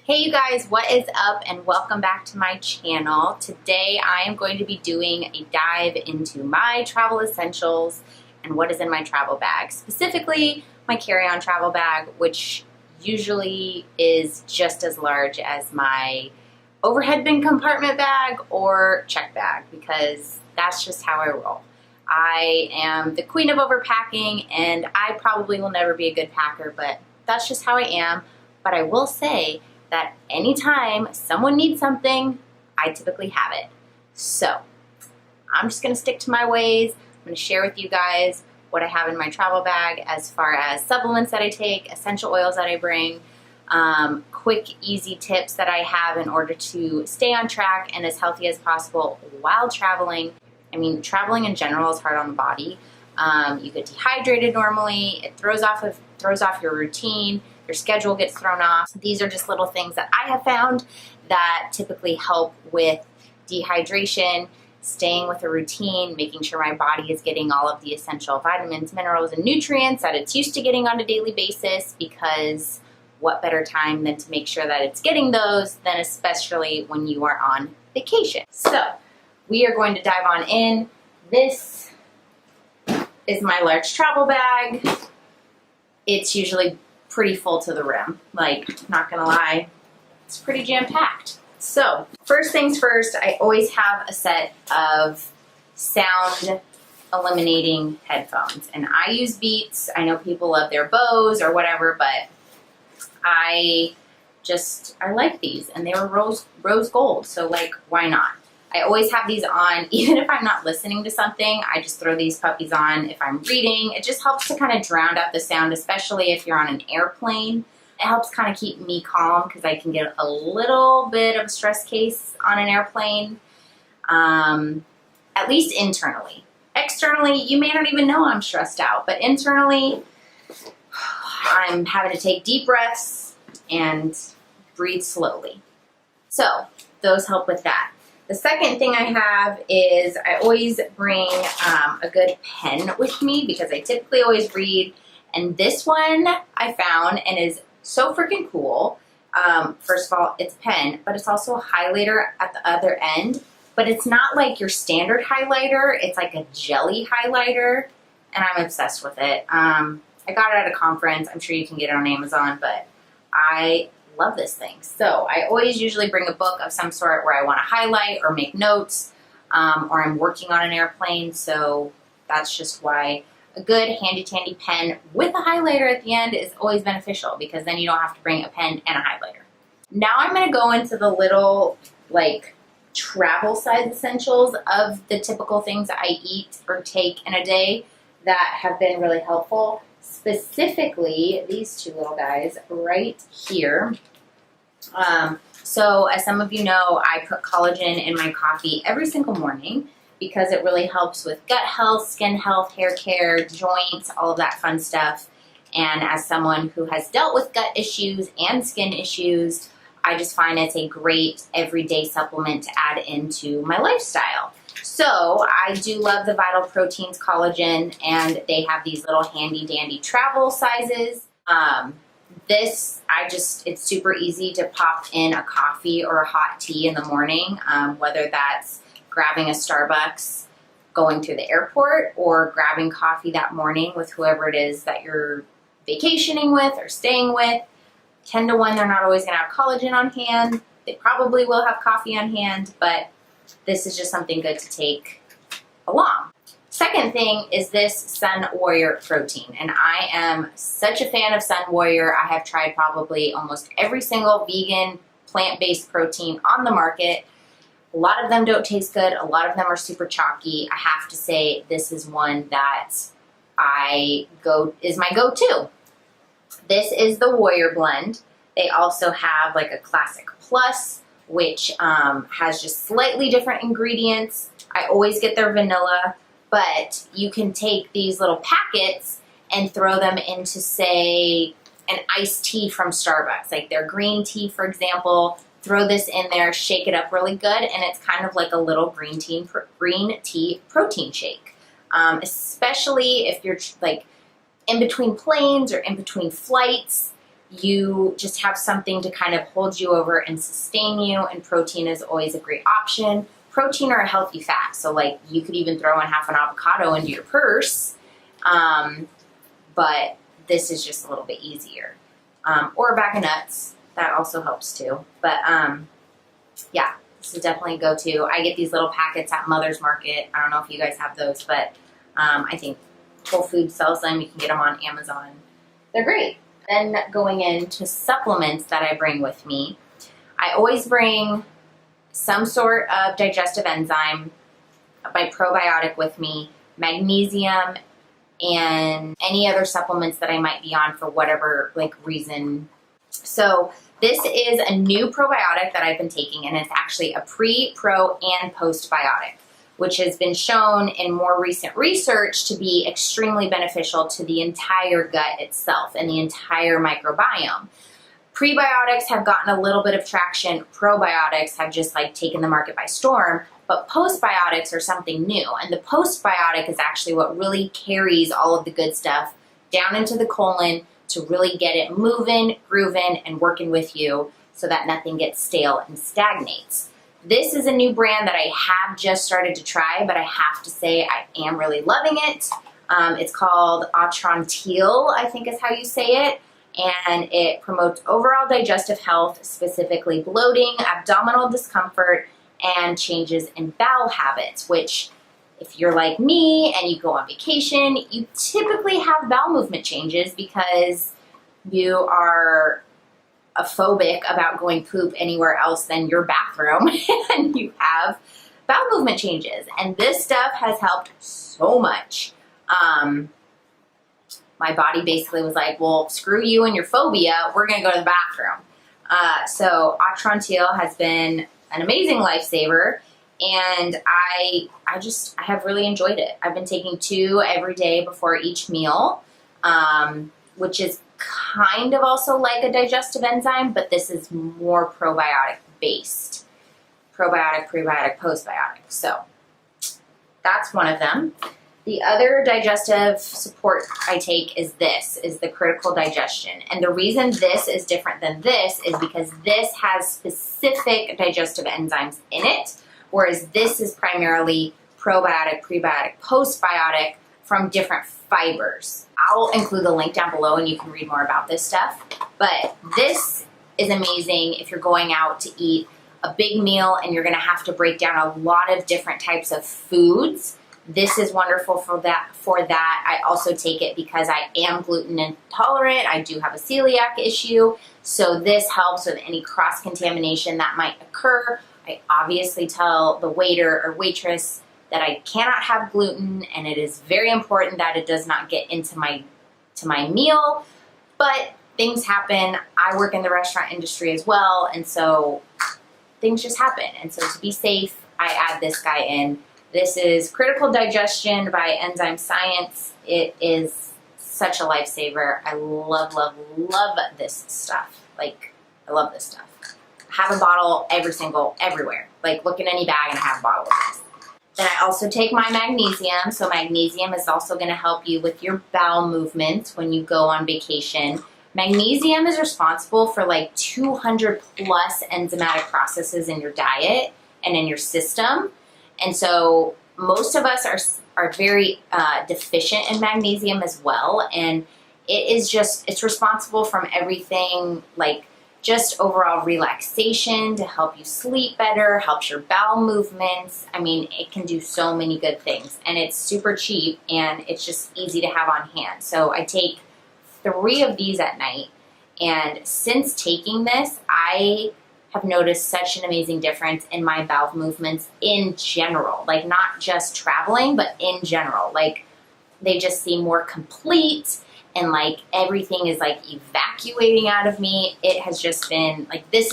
Hey you guys, what is up and welcome back to my channel. Today I am going to be doing a dive into my travel essentials and what is in my travel bag. Specifically, my carry-on travel bag, which usually is just as large as my overhead bin compartment bag or check bag because that's just how I roll. I am the queen of overpacking and I probably will never be a good packer, but that's just how I am. But I will say that anytime someone needs something, I typically have it. So I'm just gonna stick to my ways. I'm gonna share with you guys what I have in my travel bag as far as supplements that I take, essential oils that I bring, quick, easy tips that I have in order to stay on track and as healthy as possible while traveling. I mean, traveling in general is hard on the body. You get dehydrated normally. It throws off your routine. Your schedule gets thrown off. These are just little things that I have found that typically help with dehydration, staying with a routine, making sure my body is getting all of the essential vitamins, minerals, and nutrients that it's used to getting on a daily basis, because what better time than to make sure that it's getting those, than especially when you are on vacation. So we are going to dive on in. This is my large travel bag. It's usually pretty full to the rim, like, not gonna lie, it's pretty jam-packed. So first things first, I always have a set of sound eliminating headphones, and I use Beats. I know people love their Bose or whatever, but I like these, and they were rose gold, so like, why not? I always have these on, even if I'm not listening to something, I just throw these puppies on. If I'm reading, it just helps to kind of drown out the sound, especially if you're on an airplane. It helps kind of keep me calm because I can get a little bit of a stress case on an airplane, at least internally. Externally, you may not even know I'm stressed out, but internally, I'm having to take deep breaths and breathe slowly. So those help with that. The second thing I have is I always bring a good pen with me because I typically always read. And this one I found and is so freaking cool. First of all, it's a pen, but it's also a highlighter at the other end. But it's not like your standard highlighter. It's like a jelly highlighter, and I'm obsessed with it. I got it at a conference. I'm sure you can get it on Amazon, but I love this thing. So I always usually bring a book of some sort where I want to highlight or make notes, or I'm working on an airplane. So that's just why a good handy-dandy pen with a highlighter at the end is always beneficial, because then you don't have to bring a pen and a highlighter. Now I'm going to go into the little like travel size essentials of the typical things that I eat or take in a day that have been really helpful. Specifically, these two little guys right here. So as some of you know, I put collagen in my coffee every single morning because it really helps with gut health, skin health, hair care, joints, all of that fun stuff. And as someone who has dealt with gut issues and skin issues, I just find it's a great everyday supplement to add into my lifestyle. So I do love the Vital Proteins collagen, and they have these little handy dandy travel sizes. It's super easy to pop in a coffee or a hot tea in the morning, whether that's grabbing a Starbucks going through the airport or grabbing coffee that morning with whoever it is that you're vacationing with or staying with. 10 to 1, they're not always gonna have collagen on hand. They probably will have coffee on hand, but this is just something good to take along. Second thing is this Sun Warrior protein, and I am such a fan of Sun Warrior. I have tried probably almost every single vegan plant-based protein on the market. A lot of them don't taste good. A lot of them are super chalky. I have to say this is one that is my go-to. This is the Warrior blend. They also have like a Classic Plus, which has just slightly different ingredients. I always get their vanilla, but you can take these little packets and throw them into, say, an iced tea from Starbucks, like their green tea, for example. Throw this in there, shake it up really good, and it's kind of like a little green tea protein shake. Especially if you're like in between planes or in between flights. you just have something to kind of hold you over and sustain you, and protein is always a great option. Protein or a healthy fat, so like you could even throw in half an avocado into your purse, but this is just a little bit easier. Or a bag of nuts, that also helps too. But yeah, this is definitely a go-to. I get these little packets at Mother's Market. I don't know if you guys have those, but I think Whole Foods sells them. You can get them on Amazon. They're great. Then going into supplements that I bring with me, I always bring some sort of digestive enzyme, my probiotic with me, magnesium, and any other supplements that I might be on for whatever like reason. So this is a new probiotic that I've been taking, and it's actually a pre, pro, and postbiotic, which has been shown in more recent research to be extremely beneficial to the entire gut itself and the entire microbiome. Prebiotics have gotten a little bit of traction. Probiotics have just like taken the market by storm, but postbiotics are something new. And the postbiotic is actually what really carries all of the good stuff down into the colon to really get it moving, grooving, and working with you so that nothing gets stale and stagnates. This is a new brand that I have just started to try, but I have to say I am really loving it. It's called Atrantil, I think is how you say it, and it promotes overall digestive health, specifically bloating, abdominal discomfort, and changes in bowel habits, which if you're like me and you go on vacation, you typically have bowel movement changes because you are phobic about going poop anywhere else than your bathroom and you have bowel movement changes. And this stuff has helped so much. My body basically was like, well, screw you and your phobia, we're gonna go to the bathroom. So Atrantil has been an amazing lifesaver, and I have really enjoyed it. I've been taking 2 every day before each meal, which is kind of also like a digestive enzyme, but this is more probiotic based. Probiotic, prebiotic, postbiotic. So that's one of them. The other digestive support I take is the critical digestion. And the reason this is different than this is because this has specific digestive enzymes in it, whereas this is primarily probiotic, prebiotic, postbiotic from different fibers. I'll include the link down below and you can read more about this stuff. But this is amazing if you're going out to eat a big meal and you're gonna have to break down a lot of different types of foods. This is wonderful for that. I also take it because I am gluten intolerant. I do have a celiac issue. So this helps with any cross-contamination that might occur. I obviously tell the waiter or waitress that I cannot have gluten, and it is very important that it does not get into my meal. But things happen. I work in the restaurant industry as well, and so things just happen. And so to be safe, I add this guy in. This is Critical Digestion by Enzyme Science. It is such a lifesaver. I love, love, love this stuff. Like, I love this stuff. I have a bottle everywhere. Like, look in any bag and I have a bottle of this. Then I also take my magnesium. So magnesium is also going to help you with your bowel movements when you go on vacation. Magnesium is responsible for like 200 plus enzymatic processes in your diet and in your system. And so most of us are very deficient in magnesium as well. And it's responsible from everything like just overall relaxation to help you sleep better, helps your bowel movements. I mean, it can do so many good things, and it's super cheap and it's just easy to have on hand. So I take 3 of these at night, and since taking this, I have noticed such an amazing difference in my bowel movements in general, like not just traveling, but in general. Like they just seem more complete and like everything is like evacuating out of me. It has just been like, this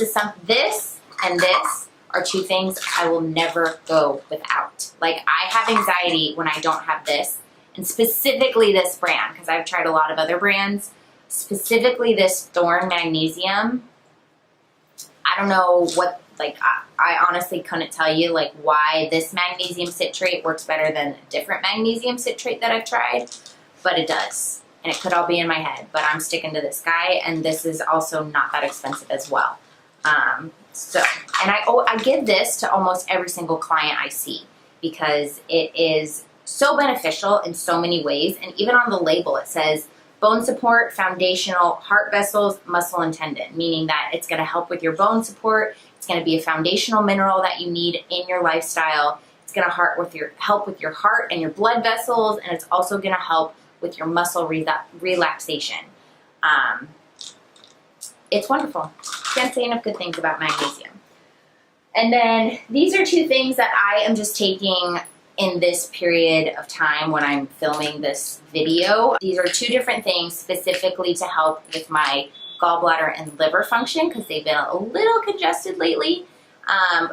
and this are 2 things I will never go without. Like I have anxiety when I don't have this, and specifically this brand, because I've tried a lot of other brands, specifically this Thorne Magnesium. I don't know what, like, I honestly couldn't tell you like why this magnesium citrate works better than a different magnesium citrate that I've tried, but it does. and it could all be in my head, but I'm sticking to this guy, and this is also not that expensive as well. And I give this to almost every single client I see because it is so beneficial in so many ways. And even on the label, it says bone support, foundational, heart vessels, muscle and tendon, meaning that it's going to help with your bone support. It's going to be a foundational mineral that you need in your lifestyle. It's going to help with your heart and your blood vessels, and it's also going to help with your muscle relaxation. It's wonderful. Can't say enough good things about magnesium. And then these are two things that I am just taking in this period of time when I'm filming this video. These are two different things specifically to help with my gallbladder and liver function because they've been a little congested lately.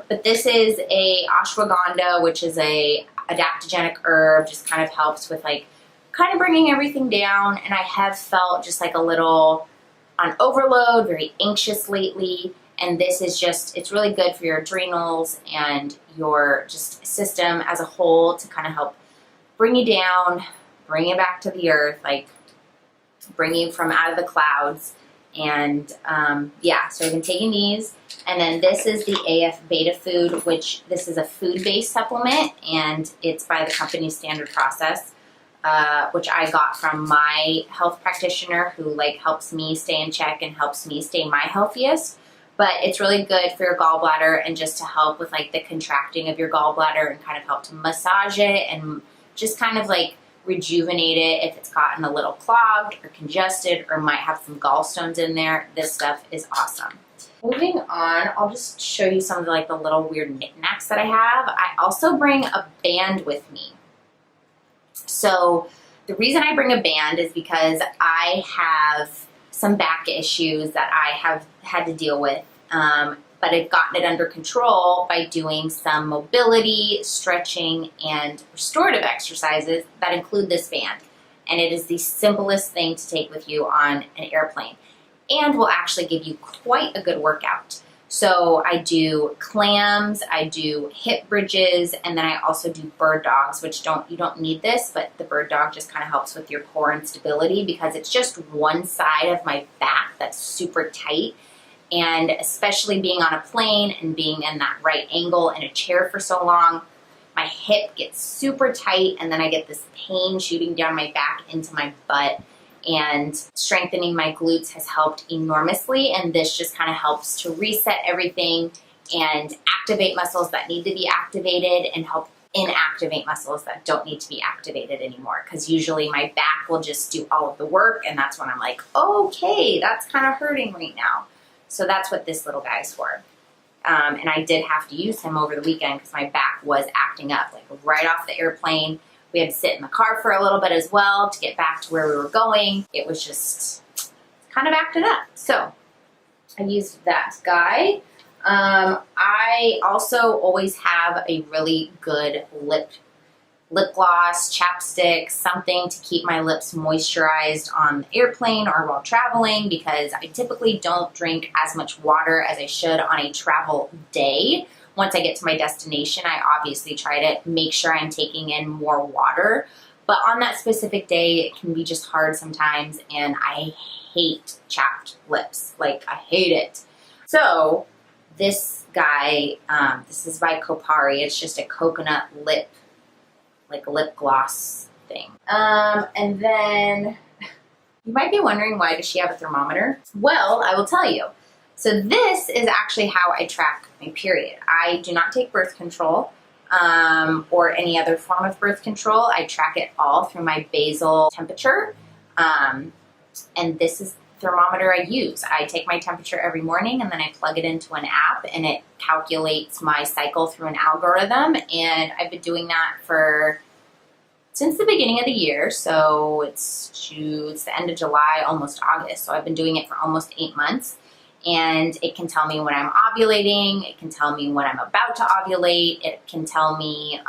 But this is a ashwagandha, which is a adaptogenic herb, just kind of helps with like kind of bringing everything down. And I have felt just like a little on overload, very anxious lately. And this is just, it's really good for your adrenals and your just system as a whole to kind of help bring you down, bring you back to the earth, like bring you from out of the clouds. And yeah, so I've been taking these. And then this is the AF Beta Food, which this is a food-based supplement, and it's by the company Standard Process, which I got from my health practitioner who like helps me stay in check and helps me stay my healthiest. But it's really good for your gallbladder and just to help with like the contracting of your gallbladder and kind of help to massage it and just kind of like rejuvenate it if it's gotten a little clogged or congested or might have some gallstones in there. This stuff is awesome. Moving on, I'll just show you some of the little weird knickknacks that I have. I also bring a band with me. So the reason I bring a band is because I have some back issues that I have had to deal with, but I've gotten it under control by doing some mobility, stretching, and restorative exercises that include this band. And it is the simplest thing to take with you on an airplane and will actually give you quite a good workout. So I do clams, I do hip bridges, and then I also do bird dogs, which you don't need this, but the bird dog just kind of helps with your core and stability because it's just one side of my back that's super tight. And especially being on a plane and being in that right angle in a chair for so long, my hip gets super tight and then I get this pain shooting down my back into my butt. And strengthening my glutes has helped enormously, and this just kind of helps to reset everything and activate muscles that need to be activated and help inactivate muscles that don't need to be activated anymore, because usually my back will just do all of the work, and that's when I'm like, okay, that's kind of hurting right now. So that's what this little guy's for. And I did have to use him over the weekend because my back was acting up, like right off the airplane. We had to sit in the car for a little bit as well to get back to where we were going. It was just kind of acting up. So I used that guy. I also always have a really good lip gloss, chapstick, something to keep my lips moisturized on the airplane or while traveling because I typically don't drink as much water as I should on a travel day. Once I get to my destination, I obviously try to make sure I'm taking in more water. But on that specific day, it can be just hard sometimes, and I hate chapped lips. Like, I hate it. So this guy, this is by Kopari. It's just a coconut lip, like lip gloss thing. And then you might be wondering, why does she have a thermometer? Well, I will tell you. So this is actually how I track my period. I do not take birth control or any other form of birth control. I track it all through my basal temperature. And this is the thermometer I use. I take my temperature every morning and then I plug it into an app and it calculates my cycle through an algorithm. And I've been doing that since the beginning of the year. So it's the end of July, almost August. So I've been doing it for almost 8 months. And it can tell me when I'm ovulating, it can tell me when I'm about to ovulate, it can tell me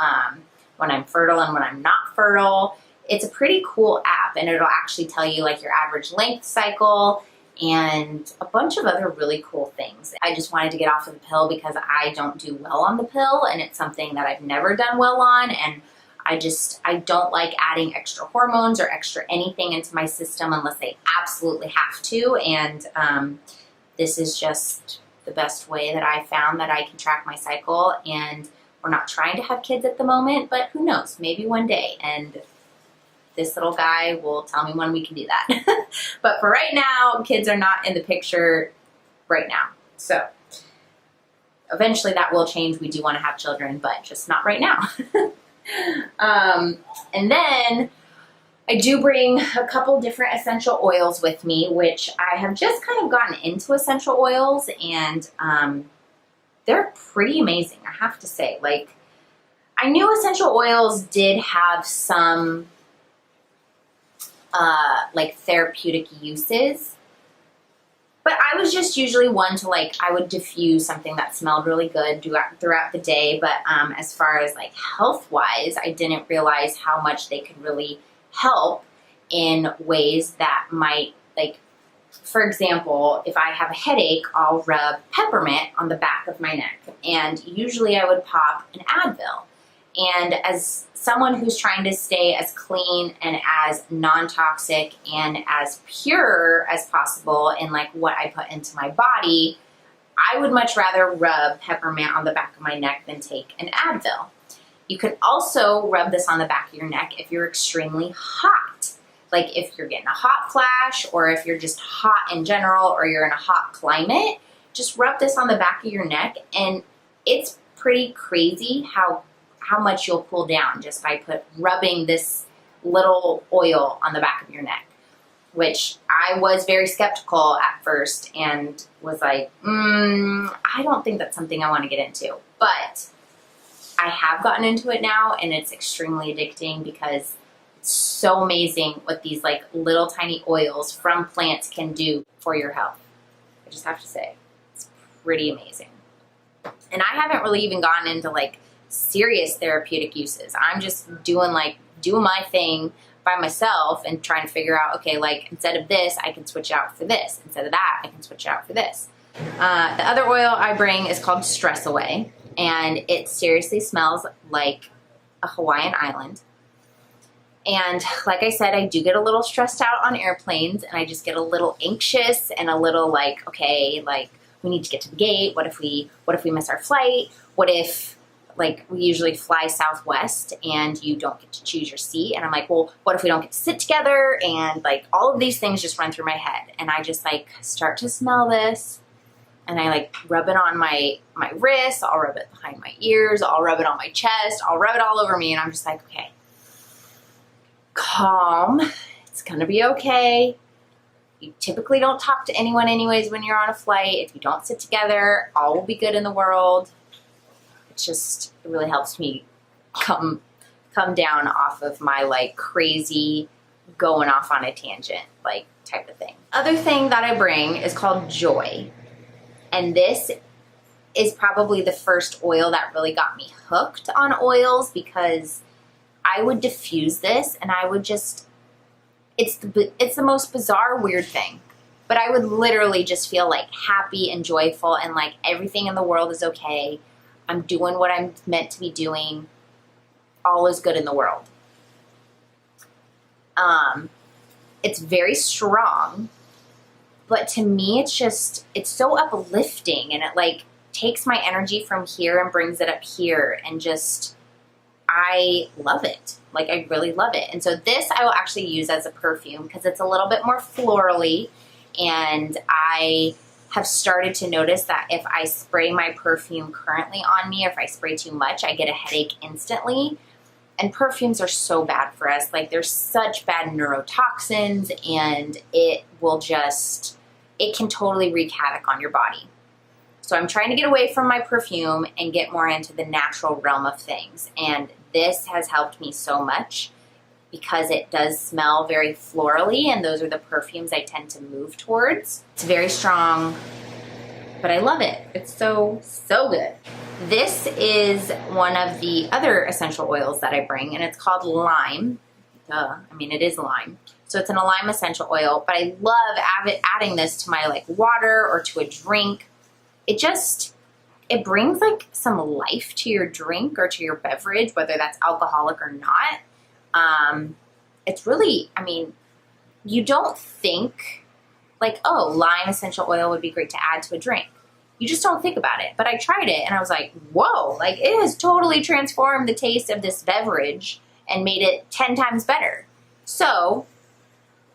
when I'm fertile and when I'm not fertile. It's a pretty cool app, and it'll actually tell you like your average length cycle and a bunch of other really cool things. I just wanted to get off of the pill because I don't do well on the pill, and it's something that I've never done well on, and I don't like adding extra hormones or extra anything into my system unless I absolutely have to. And this is just the best way that I found that I can track my cycle. And we're not trying to have kids at the moment, but who knows, maybe one day. And this little guy will tell me when we can do that. But for right now, kids are not in the picture right now. So eventually that will change. We do want to have children, but just not right now. And then I do bring a couple different essential oils with me, which I have just kind of gotten into essential oils, and they're pretty amazing, I have to say. Like, I knew essential oils did have some like therapeutic uses, but I was just usually one to, like, I would diffuse something that smelled really good throughout the day. But as far as like health-wise, I didn't realize how much they could really help in ways that might, like, for example, if I have a headache, I'll rub peppermint on the back of my neck, and usually I would pop an Advil. And as someone who's trying to stay as clean and as non-toxic and as pure as possible in like what I put into my body, I would much rather rub peppermint on the back of my neck than take an Advil. You can also rub this on the back of your neck if you're extremely hot. Like if you're getting a hot flash, or if you're just hot in general, or you're in a hot climate, just rub this on the back of your neck, and it's pretty crazy how much you'll cool down just by rubbing this little oil on the back of your neck, which I was very skeptical at first and was like, I don't think that's something I want to get into. But I have gotten into it now, and it's extremely addicting because it's so amazing what these like little tiny oils from plants can do for your health. I just have to say, it's pretty amazing. And I haven't really even gotten into like serious therapeutic uses. I'm just doing my thing by myself and trying to figure out, okay, like instead of this, I can switch out for this. Instead of that, I can switch out for this. The other oil I bring is called Stress Away, and it seriously smells like a Hawaiian island. And like I said, I do get a little stressed out on airplanes, and I just get a little anxious and a little like, okay, like we need to get to the gate. What if we miss our flight? What if, like, we usually fly Southwest and you don't get to choose your seat? And I'm like, well, what if we don't get to sit together? And like all of these things just run through my head, and I just like start to smell this, and I like rub it on my wrists. I'll rub it behind my ears. I'll rub it on my chest. I'll rub it all over me. And I'm just like, okay, calm. It's going to be okay. You typically don't talk to anyone anyways when you're on a flight. If you don't sit together, all will be good in the world. It really helps me come down off of my like crazy going off on a tangent like type of thing. Other thing that I bring is called Joy. And this is probably the first oil that really got me hooked on oils, because I would diffuse this and I would just, it's the most bizarre, weird thing. But I would literally just feel like happy and joyful and like everything in the world is okay. I'm doing what I'm meant to be doing. All is good in the world. It's very strong, but to me, it's so uplifting, and it like takes my energy from here and brings it up here, and just, I love it. Like, I really love it. And so this I will actually use as a perfume because it's a little bit more florally, and I have started to notice that if I spray my perfume currently on me, or if I spray too much, I get a headache instantly. And perfumes are so bad for us. Like, there's such bad neurotoxins, and it can totally wreak havoc on your body. So I'm trying to get away from my perfume and get more into the natural realm of things. And this has helped me so much because it does smell very florally, and those are the perfumes I tend to move towards. It's very strong, but I love it. It's so, so good. This is one of the other essential oils that I bring, and it's called Lime. Duh, I mean, it is lime. So it's a lime essential oil, but I love adding this to my like water or to a drink. It just it brings like some life to your drink or to your beverage, whether that's alcoholic or not. It's really, I mean, you don't think like, oh, lime essential oil would be great to add to a drink. You just don't think about it. But I tried it and I was like, whoa, like it has totally transformed the taste of this beverage and made it 10 times better. So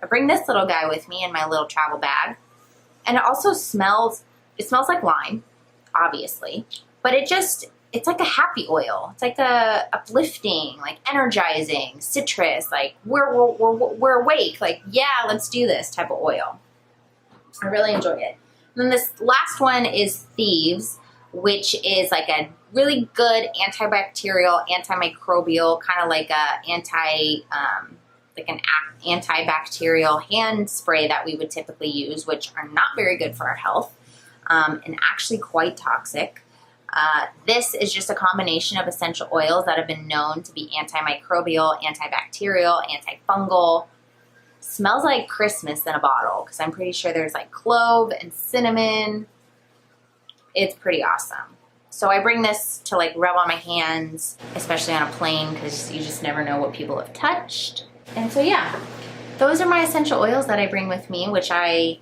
I bring this little guy with me in my little travel bag. And it also smells like lime, obviously, but it's like a happy oil. It's like a uplifting, like energizing, citrus, like we're awake, like, yeah, let's do this type of oil. I really enjoy it. And then this last one is Thieves, which is like a really good antibacterial, antimicrobial, kind of like an antibacterial hand spray that we would typically use, which are not very good for our health, and actually quite toxic. This is just a combination of essential oils that have been known to be antimicrobial, antibacterial, antifungal. Smells like Christmas in a bottle because I'm pretty sure there's like clove and cinnamon. It's pretty awesome. So I bring this to like rub on my hands, especially on a plane, because you just never know what people have touched. And so yeah, those are my essential oils that I bring with me, which I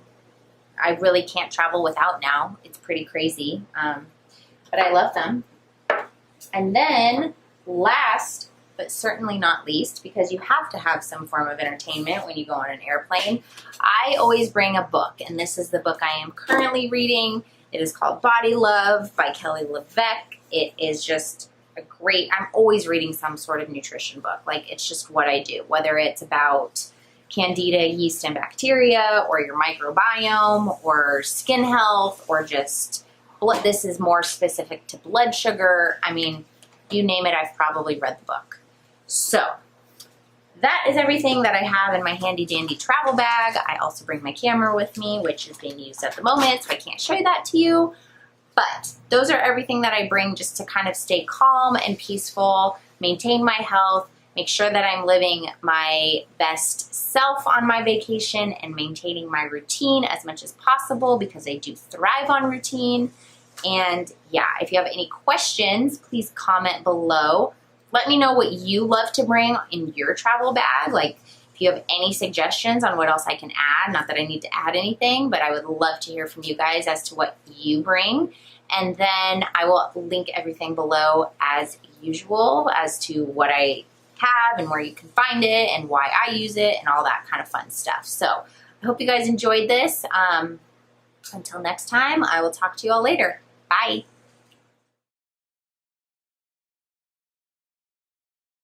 really can't travel without now. It's pretty crazy, but I love them. And then last but certainly not least, because you have to have some form of entertainment when you go on an airplane, I always bring a book, and this is the book I am currently reading. It is called Body Love by Kelly LeVeque. It is just a great, I'm always reading some sort of nutrition book. Like, it's just what I do, whether it's about candida, yeast, and bacteria, or your microbiome, or skin health, or just blood. This is more specific to blood sugar. I mean, you name it, I've probably read the book. So that is everything that I have in my handy dandy travel bag. I also bring my camera with me, which is being used at the moment, so I can't show you that to you. But those are everything that I bring just to kind of stay calm and peaceful, maintain my health, make sure that I'm living my best self on my vacation and maintaining my routine as much as possible, because I do thrive on routine. And yeah, if you have any questions, please comment below. Let me know what you love to bring in your travel bag. Like, if you have any suggestions on what else I can add, not that I need to add anything, but I would love to hear from you guys as to what you bring. And then I will link everything below as usual as to what I have and where you can find it and why I use it and all that kind of fun stuff. So I hope you guys enjoyed this. Until next time, I will talk to you all later. Bye.